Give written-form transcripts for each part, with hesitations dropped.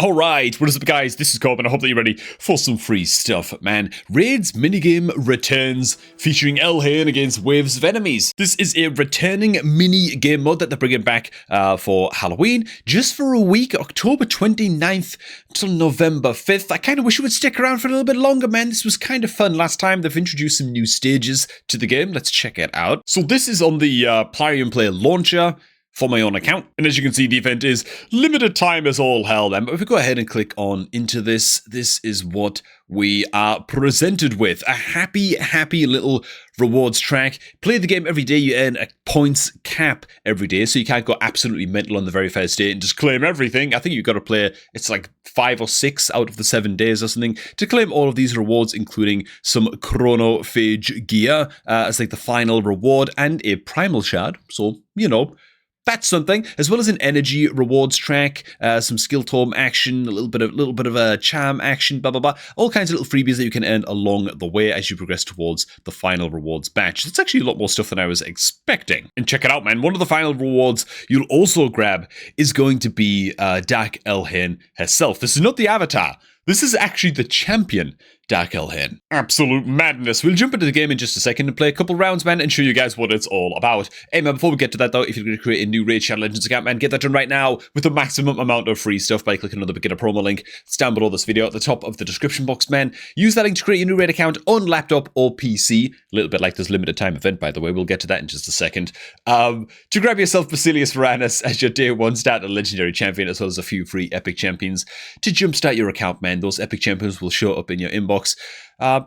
Alright, what is up guys, this is Corbin, I hope that you're ready for some free stuff, man. Raids minigame returns, featuring Elhain against waves of enemies. This is a returning mini-game mod that they're bringing back for Halloween, just for a week, October 29th till November 5th. I kind of wish it would stick around for a little bit longer, man. This was kind of fun last time. They've introduced some new stages to the game. Let's check it out. So this is on the PRIMAL launcher for my own account. And as you can see, the event is limited time as all hell then. But if we go ahead and click on into this, this is what we are presented with. A happy little rewards track. Play the game every day, you earn a points cap every day. So you can't go absolutely mental on the very first day and just claim everything. I think you've got to play, it's like 5 or 6 out of the 7 days or something to claim all of these rewards, including some chronophage gear as like the final reward and a primal shard. So, you know, that's something, as well as an energy rewards track, some skill tome action, a little bit of a charm action, blah blah blah, all kinds of little freebies that you can earn along the way as you progress towards the final rewards batch. It's actually a lot more stuff than I was expecting. And check it out, man. One of the final rewards you'll also grab is going to be Dark Elhain herself. This is not the avatar. This is actually the champion, Dark Elhain. Absolute madness. We'll jump into the game in just a second and play a couple rounds, man, and show you guys what it's all about. Hey, man, before we get to that, though, if you're going to create a new Raid Shadow Legends account, man, get that done right now with the maximum amount of free stuff by clicking on the beginner promo link. It's down below this video at the top of the description box, man. Use that link to create your new Raid account on laptop or PC. A little bit like this limited time event, by the way. We'll get to that in just a second. To grab yourself Basilius Varanus as your day one starter legendary champion, as well as a few free epic champions to jumpstart your account, man. Those epic champions will show up in your inbox.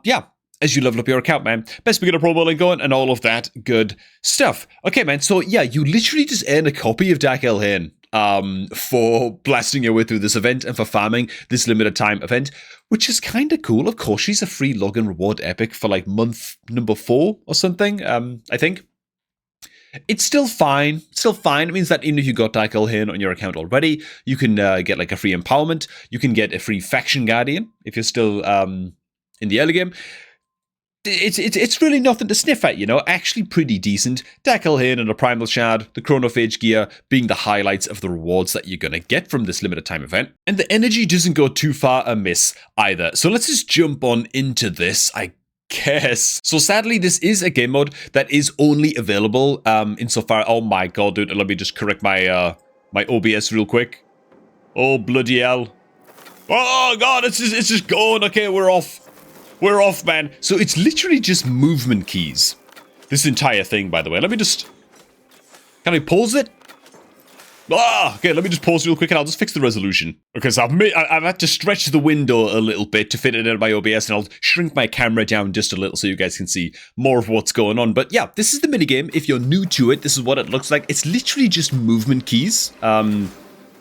Yeah, as you level up your account, man. Best beginner promo link going and all of that good stuff. Okay, man, so yeah, you literally just earn a copy of Dark Elhain for blasting your way through this event and for farming this limited time event, which is kind of cool. Of course, she's a free login reward epic for like month number 4 or something, I think. It's still fine. It means that even if you got Dark Elhain on your account already, you can get like a free empowerment. You can get a free faction guardian if you're still in the early game. It's really nothing to sniff at, you know. Actually pretty decent. Dark Elhain and a primal shard, the chronophage gear being the highlights of the rewards that you're gonna get from this limited time event. And the energy doesn't go too far amiss either. So let's just jump on into this, I guess. So sadly, this is a game mode that is only available insofar. Oh my god, dude! Let me just correct my my OBS real quick. Oh bloody hell! Oh god, it's just going. Okay, we're off. We're off, man. So it's literally just movement keys. This entire thing, by the way. Let me just. Can I pause it? Okay, let me just pause real quick and I'll just fix the resolution. Okay, so I've had to stretch the window a little bit to fit it in my OBS, and I'll shrink my camera down just a little so you guys can see more of what's going on. But yeah, this is the minigame. If you're new to it, this is what it looks like. It's literally just movement keys on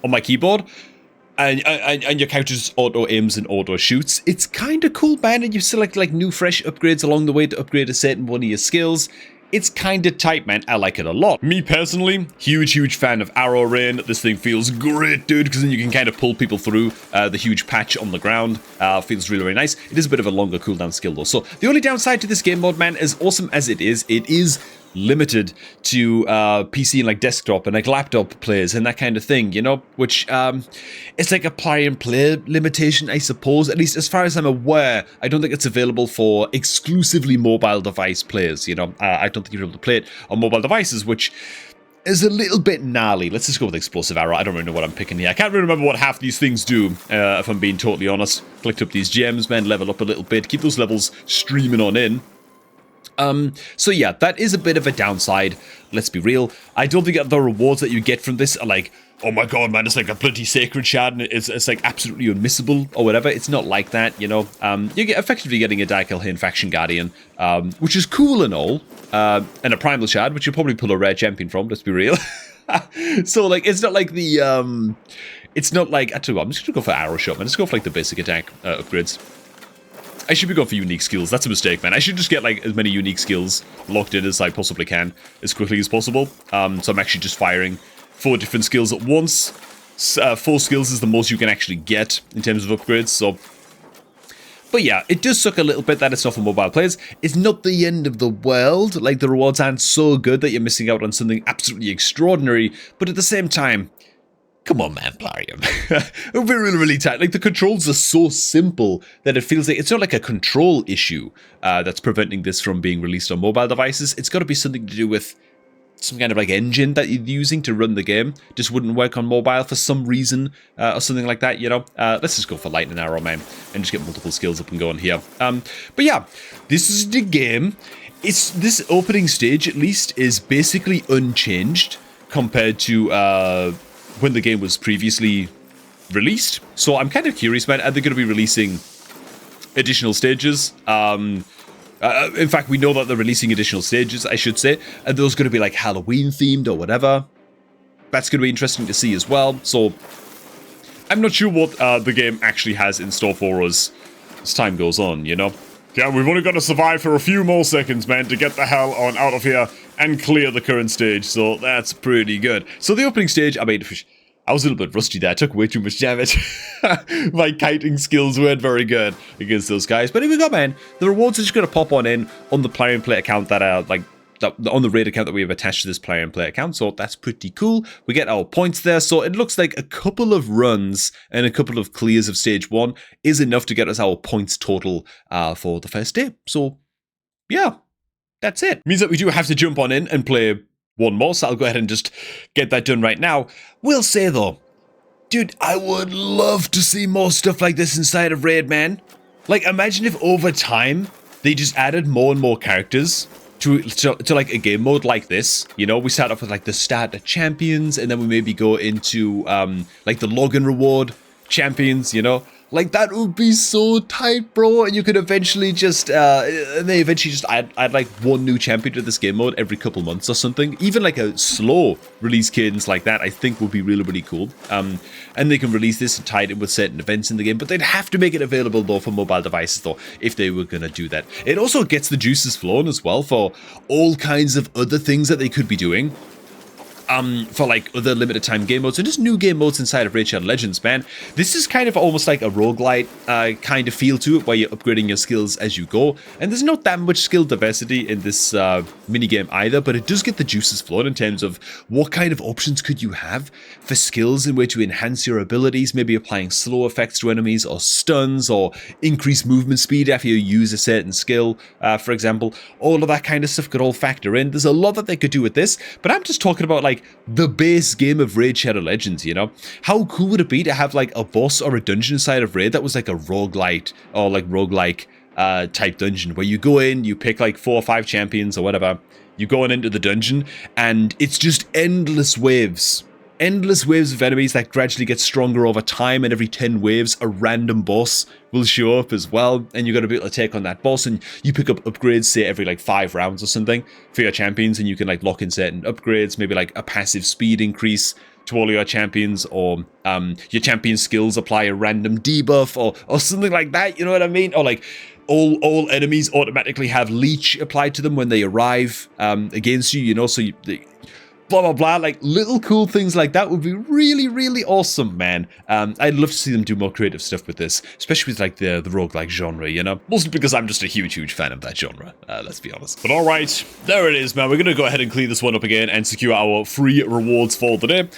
my keyboard. And your character just auto-aims and auto-shoots. It's kind of cool, man, and you select like new fresh upgrades along the way to upgrade a certain one of your skills. It's kind of tight, man. I like it a lot. Me personally, huge fan of arrow rain. This thing feels great, dude, because then you can kind of pull people through the huge patch on the ground. Feels really nice. It is a bit of a longer cooldown skill, though. So the only downside to this game mode, man, as awesome as it is limited to PC and like desktop and like laptop players and that kind of thing, you know, which it's like a play and play limitation, I suppose. At least as far as I'm aware, I don't think it's available for exclusively mobile device players, you know. I don't think you're able to play it on mobile devices, which is a little bit gnarly. Let's just go with explosive arrow. I don't really know what I'm picking here. I can't really remember what half these things do, if I'm being totally honest. Collect up these gems, man, level up a little bit, keep those levels streaming on in. So yeah, that is a bit of a downside, let's be real. I don't think the rewards that you get from this are like, oh my god, man, it's like a bloody sacred shard and it's like absolutely unmissable or whatever. It's not like that, you know. You're effectively getting a Dark Elhain faction guardian, which is cool and all, and a primal shard, which you'll probably pull a rare champion from, let's be real. So like, it's not like the, it's not like, I tell you what, I'm just gonna go for arrow shot, man. Let's go for like the basic attack upgrades. I should be going for unique skills. That's a mistake, man. I should just get like as many unique skills locked in as I possibly can, as quickly as possible. So I'm actually just firing 4 different skills at once. 4 skills is the most you can actually get in terms of upgrades, so. But yeah, it does suck a little bit that it's not for mobile players. It's not the end of the world. Like, the rewards aren't so good that you're missing out on something absolutely extraordinary. But at the same time, Come on, man, Plarium. We're really, really tight. Like, the controls are so simple that it feels like it's not like a control issue that's preventing this from being released on mobile devices. It's got to be something to do with some kind of like engine that you're using to run the game. Just wouldn't work on mobile for some reason or something like that, you know. Let's just go for lightning arrow, man, and just get multiple skills up and going here. But yeah, this is the game. This opening stage, at least, is basically unchanged compared to when the game was previously released. So I'm kind of curious, man. Are they going to be releasing additional stages? In fact, we know that they're releasing additional stages, I should say. Are those going to be like Halloween themed or whatever? That's going to be interesting to see as well. So I'm not sure what the game actually has in store for us as time goes on, you know? Yeah, we've only got to survive for a few more seconds, man, to get the hell on out of here and clear the current stage, so that's pretty good. So the opening stage, I mean, I was a little bit rusty there. I took way too much damage. My kiting skills weren't very good against those guys. But here we go, man. The rewards are just going to pop on in on the player and play account that are like on the raid account that we have attached to this player and play account. So that's pretty cool. We get our points there. So it looks like a couple of runs and a couple of clears of stage 1 is enough to get us our points total for the first day. So yeah, that's it. Means that we do have to jump on in and play one more, so I'll go ahead and just get that done right now. Will say though, dude, I would love to see more stuff like this inside of Raid, man. Like, imagine if over time they just added more and more characters to like a game mode like this. You know, we start off with like the starter champions, and then we maybe go into like the login reward champions, you know. Like, that would be so tight, bro. And you could eventually just, they eventually just add like one new champion to this game mode every couple months or something. Even like a slow release cadence like that, I think would be really, really cool. And they can release this and tie it in with certain events in the game, but they'd have to make it available though for mobile devices though, if they were going to do that. It also gets the juices flowing as well for all kinds of other things that they could be doing. For like other limited time game modes and just new game modes inside of Raid Shadow Legends, man. This is kind of almost like a roguelite kind of feel to it, where you're upgrading your skills as you go. And there's not that much skill diversity in this minigame either, but it does get the juices flowing in terms of what kind of options could you have for skills in which to enhance your abilities, maybe applying slow effects to enemies or stuns or increase movement speed after you use a certain skill, for example. All of that kind of stuff could all factor in. There's a lot that they could do with this, but I'm just talking about like the base game of Raid Shadow Legends, you know? How cool would it be to have like a boss or a dungeon inside of Raid that was like a roguelite or like roguelike type dungeon, where you go in, you pick like 4 or 5 champions or whatever, you go on into the dungeon, and it's just endless waves of enemies that gradually get stronger over time, and every 10 waves a random boss will show up as well, and you got to be able to take on that boss, and you pick up upgrades, say every like 5 rounds or something for your champions, and you can like lock in certain upgrades, maybe like a passive speed increase to all of your champions, or your champion skills apply a random debuff or something like that, you know what I mean? Or like all enemies automatically have leech applied to them when they arrive against you, you know, so blah blah blah, like little cool things like that would be really, really awesome, man. I'd love to see them do more creative stuff with this, especially with like the roguelike genre, you know, mostly because I'm just a huge fan of that genre, let's be honest. But all right, there it is, man. We're gonna go ahead and clean this one up again and secure our free rewards for the day.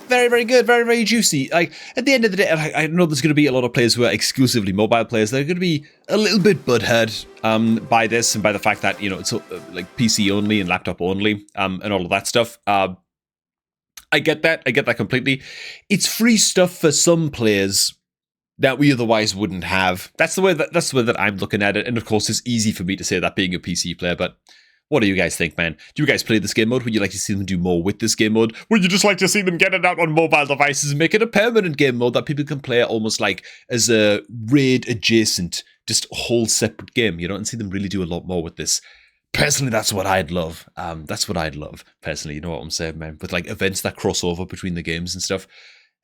Very, very good, very, very juicy. Like, at the end of the day, I know there's going to be a lot of players who are exclusively mobile players. They're going to be a little bit butthurt by this, and by the fact that, you know, it's like PC only and laptop only, and all of that stuff. I get that completely. It's free stuff for some players that we otherwise wouldn't have. That's the way that I'm looking at it. And of course, it's easy for me to say that being a PC player, but what do you guys think, man? Do you guys play this game mode? Would you like to see them do more with this game mode? Would you just like to see them get it out on mobile devices and make it a permanent game mode that people can play almost like as a raid adjacent, just a whole separate game, you know, and see them really do a lot more with this? Personally, that's what I'd love. That's what I'd love, personally, you know what I'm saying, man? With like events that cross over between the games and stuff.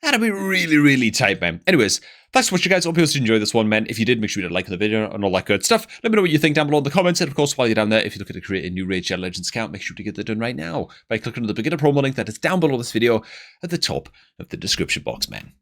That'd be really, really tight, man. Anyways, thanks for watching, guys. Hope you guys enjoyed this one, man. If you did, make sure you like the video and all that good stuff. Let me know what you think down below in the comments. And of course, while you're down there, if you're looking to create a new Raid Shadow Legends account, make sure to get that done right now by clicking on the beginner promo link that is down below this video at the top of the description box, man.